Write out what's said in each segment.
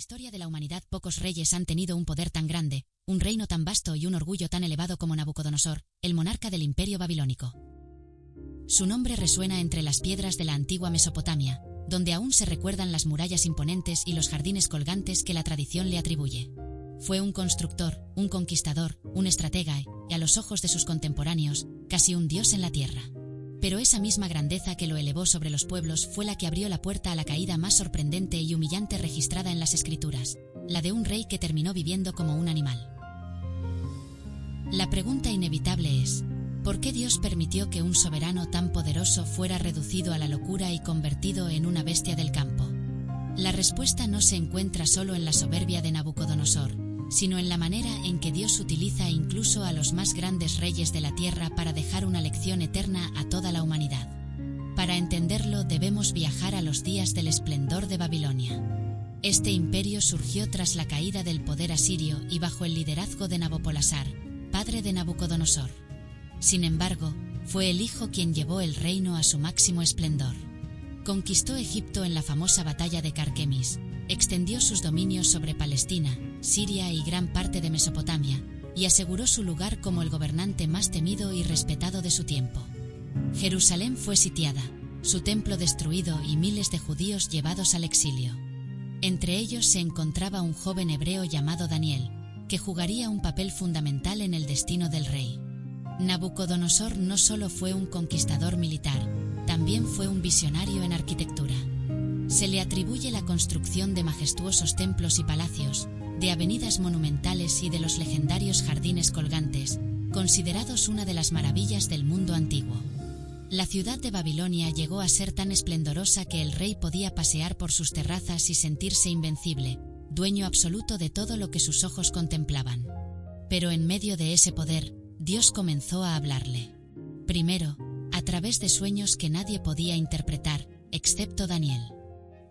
historia de la humanidad pocos reyes han tenido un poder tan grande, un reino tan vasto y un orgullo tan elevado como Nabucodonosor, el monarca del imperio babilónico. Su nombre resuena entre las piedras de la antigua Mesopotamia, donde aún se recuerdan las murallas imponentes y los jardines colgantes que la tradición le atribuye. Fue un constructor, un conquistador, un estratega y, a los ojos de sus contemporáneos, casi un dios en la tierra. Pero esa misma grandeza que lo elevó sobre los pueblos fue la que abrió la puerta a la caída más sorprendente y humillante registrada en las Escrituras, la de un rey que terminó viviendo como un animal. La pregunta inevitable es: ¿por qué Dios permitió que un soberano tan poderoso fuera reducido a la locura y convertido en una bestia del campo? La respuesta no se encuentra solo en la soberbia de Nabucodonosor, sino en la manera en que Dios utiliza incluso a los más grandes reyes de la tierra para dejar una lección eterna a toda la humanidad. Para entenderlo debemos viajar a los días del esplendor de Babilonia. Este imperio surgió tras la caída del poder asirio y bajo el liderazgo de Nabopolassar, padre de Nabucodonosor. Sin embargo, fue el hijo quien llevó el reino a su máximo esplendor. Conquistó Egipto en la famosa batalla de Carquemis, extendió sus dominios sobre Palestina, Siria y gran parte de Mesopotamia, y aseguró su lugar como el gobernante más temido y respetado de su tiempo. Jerusalén fue sitiada, su templo destruido y miles de judíos llevados al exilio. Entre ellos se encontraba un joven hebreo llamado Daniel, que jugaría un papel fundamental en el destino del rey. Nabucodonosor no solo fue un conquistador militar, también fue un visionario en arquitectura. Se le atribuye la construcción de majestuosos templos y palacios, de avenidas monumentales y de los legendarios jardines colgantes, considerados una de las maravillas del mundo antiguo. La ciudad de Babilonia llegó a ser tan esplendorosa que el rey podía pasear por sus terrazas y sentirse invencible, dueño absoluto de todo lo que sus ojos contemplaban. Pero en medio de ese poder, Dios comenzó a hablarle. Primero, a través de sueños que nadie podía interpretar, excepto Daniel.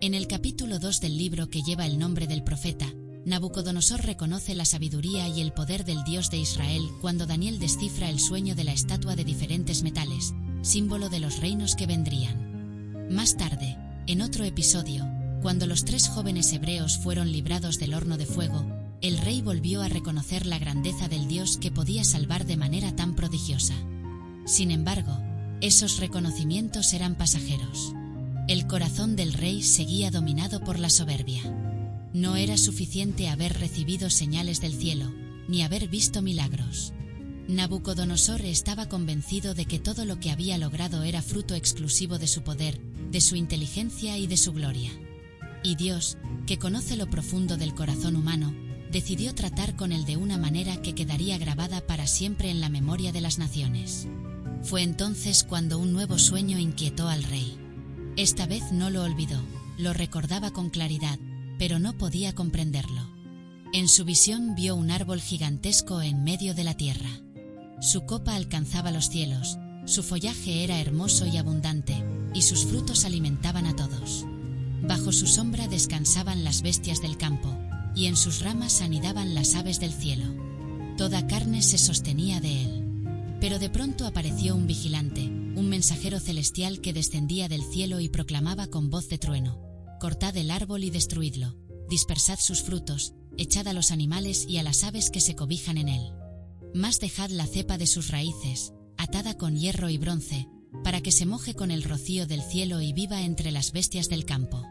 En el capítulo 2 del libro que lleva el nombre del profeta, Nabucodonosor reconoce la sabiduría y el poder del Dios de Israel cuando Daniel descifra el sueño de la estatua de diferentes metales, símbolo de los reinos que vendrían. Más tarde, en otro episodio, cuando los 3 jóvenes hebreos fueron librados del horno de fuego, el rey volvió a reconocer la grandeza del Dios que podía salvar de manera tan prodigiosa. Sin embargo, esos reconocimientos eran pasajeros. El corazón del rey seguía dominado por la soberbia. No era suficiente haber recibido señales del cielo, ni haber visto milagros. Nabucodonosor estaba convencido de que todo lo que había logrado era fruto exclusivo de su poder, de su inteligencia y de su gloria. Y Dios, que conoce lo profundo del corazón humano, decidió tratar con él de una manera que quedaría grabada para siempre en la memoria de las naciones. Fue entonces cuando un nuevo sueño inquietó al rey. Esta vez no lo olvidó, lo recordaba con claridad, pero no podía comprenderlo. En su visión vio un árbol gigantesco en medio de la tierra. Su copa alcanzaba los cielos, su follaje era hermoso y abundante, y sus frutos alimentaban a todos. Bajo su sombra descansaban las bestias del campo, y en sus ramas anidaban las aves del cielo. Toda carne se sostenía de él. Pero de pronto apareció un vigilante, un mensajero celestial que descendía del cielo y proclamaba con voz de trueno: «Cortad el árbol y destruidlo, dispersad sus frutos, echad a los animales y a las aves que se cobijan en él. Mas dejad la cepa de sus raíces, atada con hierro y bronce, para que se moje con el rocío del cielo y viva entre las bestias del campo.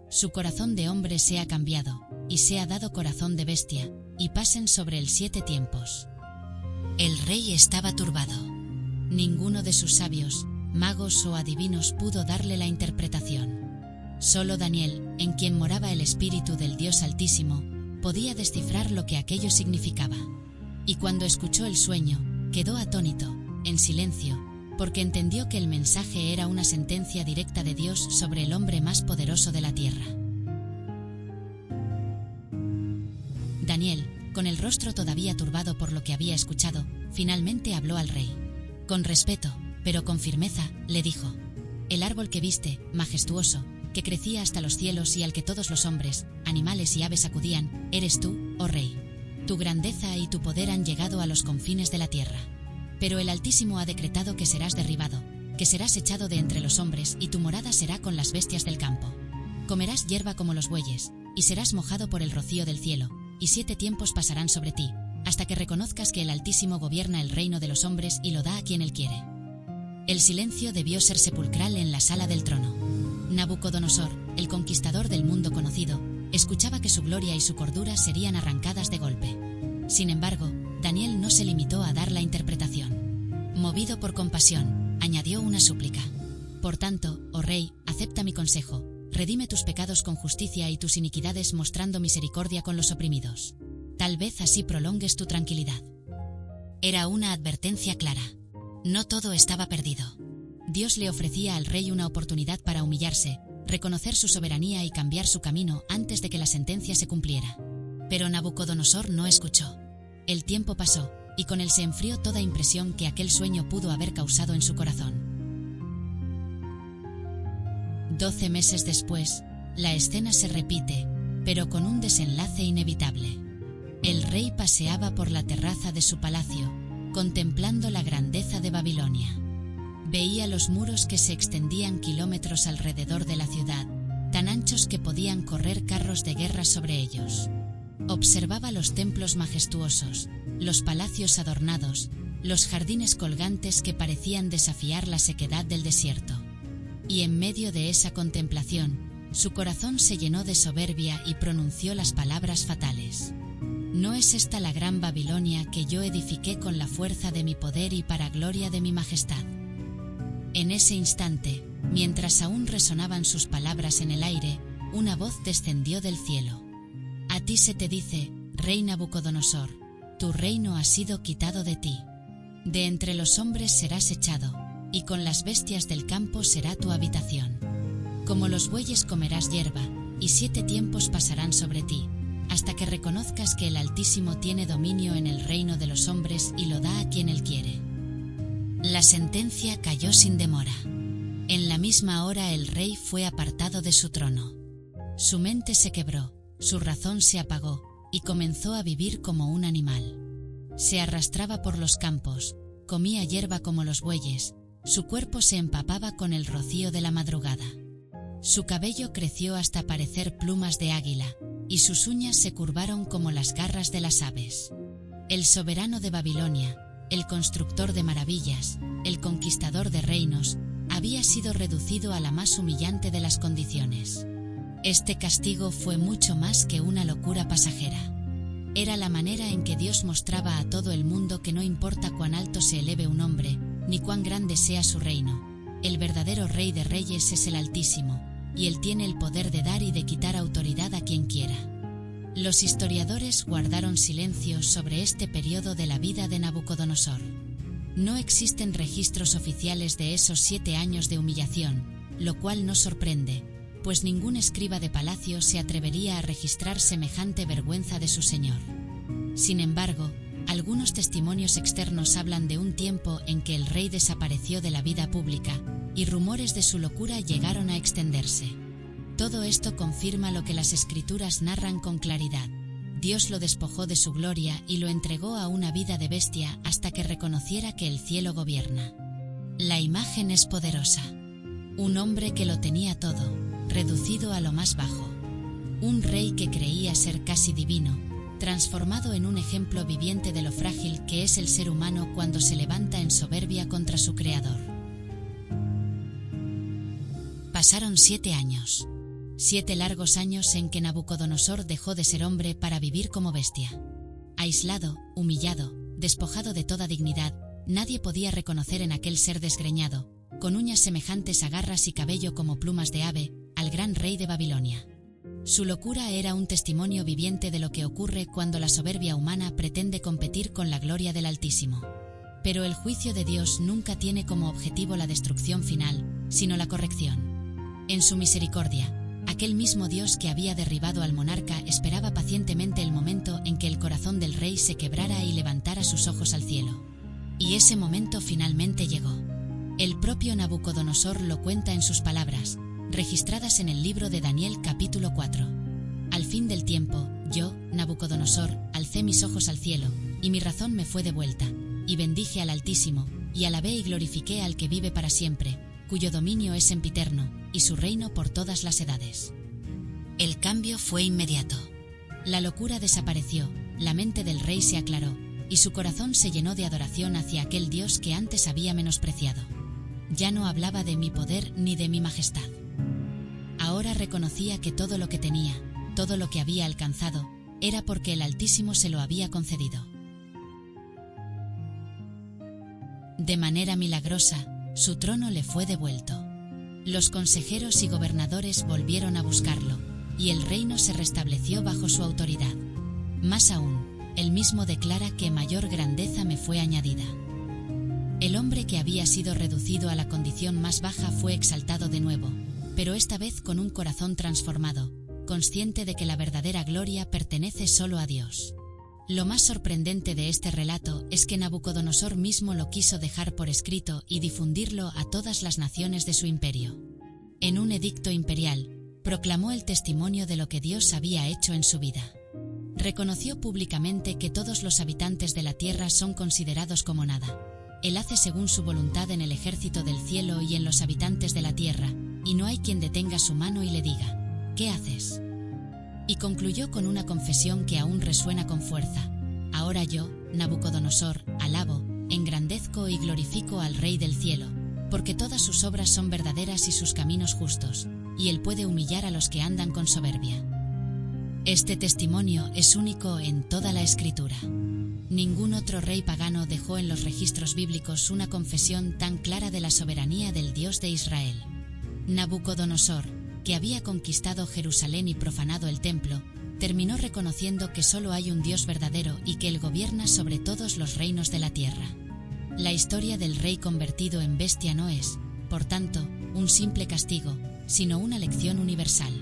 Su corazón de hombre sea cambiado, y sea dado corazón de bestia, y pasen sobre él 7 tiempos». El rey estaba turbado. Ninguno de sus sabios, magos o adivinos pudo darle la interpretación. Solo Daniel, en quien moraba el espíritu del Dios Altísimo, podía descifrar lo que aquello significaba. Y cuando escuchó el sueño, quedó atónito, en silencio, porque entendió que el mensaje era una sentencia directa de Dios sobre el hombre más poderoso de la tierra. Daniel, con el rostro todavía turbado por lo que había escuchado, finalmente habló al rey. Con respeto, pero con firmeza, le dijo: «El árbol que viste, majestuoso, que crecía hasta los cielos y al que todos los hombres, animales y aves acudían, eres tú, oh rey. Tu grandeza y tu poder han llegado a los confines de la tierra. Pero el Altísimo ha decretado que serás derribado, que serás echado de entre los hombres y tu morada será con las bestias del campo. Comerás hierba como los bueyes, y serás mojado por el rocío del cielo, y 7 tiempos pasarán sobre ti, hasta que reconozcas que el Altísimo gobierna el reino de los hombres y lo da a quien él quiere. El silencio debió ser sepulcral en la sala del trono. Nabucodonosor, el conquistador del mundo conocido, escuchaba que su gloria y su cordura serían arrancadas de golpe. Sin embargo, Daniel no se limitó a dar la interpretación. Movido por compasión, añadió una súplica. Por tanto, oh rey, acepta mi consejo, redime tus pecados con justicia y tus iniquidades mostrando misericordia con los oprimidos. Tal vez así prolongues tu tranquilidad. Era una advertencia clara. No todo estaba perdido. Dios le ofrecía al rey una oportunidad para humillarse, reconocer su soberanía y cambiar su camino antes de que la sentencia se cumpliera. Pero Nabucodonosor no escuchó. El tiempo pasó, y con él se enfrió toda impresión que aquel sueño pudo haber causado en su corazón. 12 meses después, la escena se repite, pero con un desenlace inevitable. El rey paseaba por la terraza de su palacio, contemplando la grandeza de Babilonia. Veía los muros que se extendían kilómetros alrededor de la ciudad, tan anchos que podían correr carros de guerra sobre ellos. Observaba los templos majestuosos, los palacios adornados, los jardines colgantes que parecían desafiar la sequedad del desierto. Y en medio de esa contemplación, su corazón se llenó de soberbia y pronunció las palabras fatales. ¿No es esta la gran Babilonia que yo edifiqué con la fuerza de mi poder y para gloria de mi majestad? En ese instante, mientras aún resonaban sus palabras en el aire, una voz descendió del cielo. A ti se te dice, rey Nabucodonosor, tu reino ha sido quitado de ti. De entre los hombres serás echado, y con las bestias del campo será tu habitación. Como los bueyes comerás hierba, y 7 tiempos pasarán sobre ti, hasta que reconozcas que el Altísimo tiene dominio en el reino de los hombres y lo da a quien él quiere. La sentencia cayó sin demora. En la misma hora el rey fue apartado de su trono. Su mente se quebró, su razón se apagó, y comenzó a vivir como un animal. Se arrastraba por los campos, comía hierba como los bueyes, su cuerpo se empapaba con el rocío de la madrugada. Su cabello creció hasta parecer plumas de águila, y sus uñas se curvaron como las garras de las aves. El soberano de Babilonia, el constructor de maravillas, el conquistador de reinos, había sido reducido a la más humillante de las condiciones. Este castigo fue mucho más que una locura pasajera. Era la manera en que Dios mostraba a todo el mundo que no importa cuán alto se eleve un hombre, ni cuán grande sea su reino, el verdadero Rey de Reyes es el Altísimo, y Él tiene el poder de dar y de quitar autoridad a quien quiera. Los historiadores guardaron silencio sobre este periodo de la vida de Nabucodonosor. No existen registros oficiales de esos 7 años de humillación, lo cual no sorprende, pues ningún escriba de palacio se atrevería a registrar semejante vergüenza de su señor. Sin embargo, algunos testimonios externos hablan de un tiempo en que el rey desapareció de la vida pública, y rumores de su locura llegaron a extenderse. Todo esto confirma lo que las escrituras narran con claridad. Dios lo despojó de su gloria y lo entregó a una vida de bestia hasta que reconociera que el cielo gobierna. La imagen es poderosa. Un hombre que lo tenía todo, reducido a lo más bajo. Un rey que creía ser casi divino, transformado en un ejemplo viviente de lo frágil que es el ser humano cuando se levanta en soberbia contra su creador. Pasaron 7 años. 7 largos años en que Nabucodonosor dejó de ser hombre para vivir como bestia. Aislado, humillado, despojado de toda dignidad, nadie podía reconocer en aquel ser desgreñado, con uñas semejantes a garras y cabello como plumas de ave, al gran rey de Babilonia. Su locura era un testimonio viviente de lo que ocurre cuando la soberbia humana pretende competir con la gloria del Altísimo. Pero el juicio de Dios nunca tiene como objetivo la destrucción final, sino la corrección. En su misericordia, aquel mismo Dios que había derribado al monarca esperaba pacientemente el momento en que el corazón del rey se quebrara y levantara sus ojos al cielo. Y ese momento finalmente llegó. El propio Nabucodonosor lo cuenta en sus palabras, registradas en el libro de Daniel capítulo 4. Al fin del tiempo, yo, Nabucodonosor, alcé mis ojos al cielo, y mi razón me fue devuelta, y bendije al Altísimo, y alabé y glorifiqué al que vive para siempre, cuyo dominio es sempiterno, y su reino por todas las edades. El cambio fue inmediato. La locura desapareció, la mente del rey se aclaró, y su corazón se llenó de adoración hacia aquel Dios que antes había menospreciado. Ya no hablaba de mi poder ni de mi majestad. Ahora reconocía que todo lo que tenía, todo lo que había alcanzado, era porque el Altísimo se lo había concedido. De manera milagrosa, su trono le fue devuelto. Los consejeros y gobernadores volvieron a buscarlo, y el reino se restableció bajo su autoridad. Más aún, él mismo declara que mayor grandeza me fue añadida. El hombre que había sido reducido a la condición más baja fue exaltado de nuevo, pero esta vez con un corazón transformado, consciente de que la verdadera gloria pertenece solo a Dios. Lo más sorprendente de este relato es que Nabucodonosor mismo lo quiso dejar por escrito y difundirlo a todas las naciones de su imperio. En un edicto imperial, proclamó el testimonio de lo que Dios había hecho en su vida. Reconoció públicamente que todos los habitantes de la tierra son considerados como nada. Él hace según su voluntad en el ejército del cielo y en los habitantes de la tierra, y no hay quien detenga su mano y le diga, ¿qué haces? Y concluyó con una confesión que aún resuena con fuerza. Ahora yo, Nabucodonosor, alabo, engrandezco y glorifico al Rey del cielo, porque todas sus obras son verdaderas y sus caminos justos, y él puede humillar a los que andan con soberbia. Este testimonio es único en toda la Escritura. Ningún otro rey pagano dejó en los registros bíblicos una confesión tan clara de la soberanía del Dios de Israel. Nabucodonosor, que había conquistado Jerusalén y profanado el templo, terminó reconociendo que solo hay un Dios verdadero y que él gobierna sobre todos los reinos de la tierra. La historia del rey convertido en bestia no es, por tanto, un simple castigo, sino una lección universal.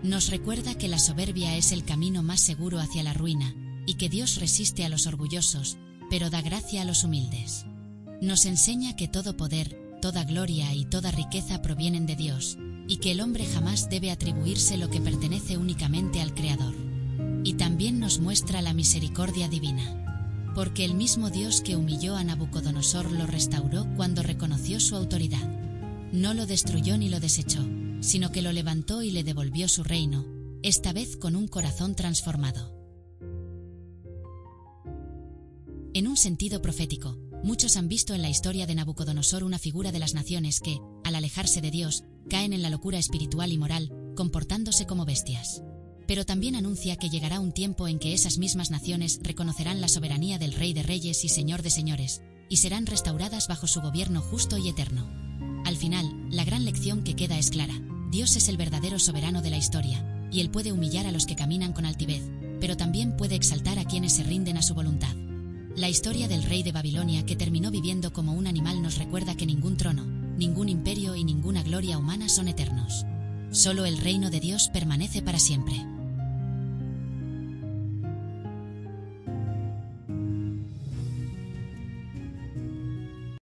Nos recuerda que la soberbia es el camino más seguro hacia la ruina, y que Dios resiste a los orgullosos, pero da gracia a los humildes. Nos enseña que todo poder, toda gloria y toda riqueza provienen de Dios, y que el hombre jamás debe atribuirse lo que pertenece únicamente al Creador. Y también nos muestra la misericordia divina, porque el mismo Dios que humilló a Nabucodonosor lo restauró cuando reconoció su autoridad. No lo destruyó ni lo desechó, sino que lo levantó y le devolvió su reino, esta vez con un corazón transformado. En un sentido profético, muchos han visto en la historia de Nabucodonosor una figura de las naciones que, al alejarse de Dios, caen en la locura espiritual y moral, comportándose como bestias. Pero también anuncia que llegará un tiempo en que esas mismas naciones reconocerán la soberanía del Rey de Reyes y Señor de Señores, y serán restauradas bajo su gobierno justo y eterno. Al final, la gran lección que queda es clara: Dios es el verdadero soberano de la historia, y Él puede humillar a los que caminan con altivez, pero también puede exaltar a quienes se rinden a su voluntad. La historia del rey de Babilonia que terminó viviendo como un animal nos recuerda que ningún trono, ningún imperio y ninguna gloria humana son eternos. Solo el reino de Dios permanece para siempre.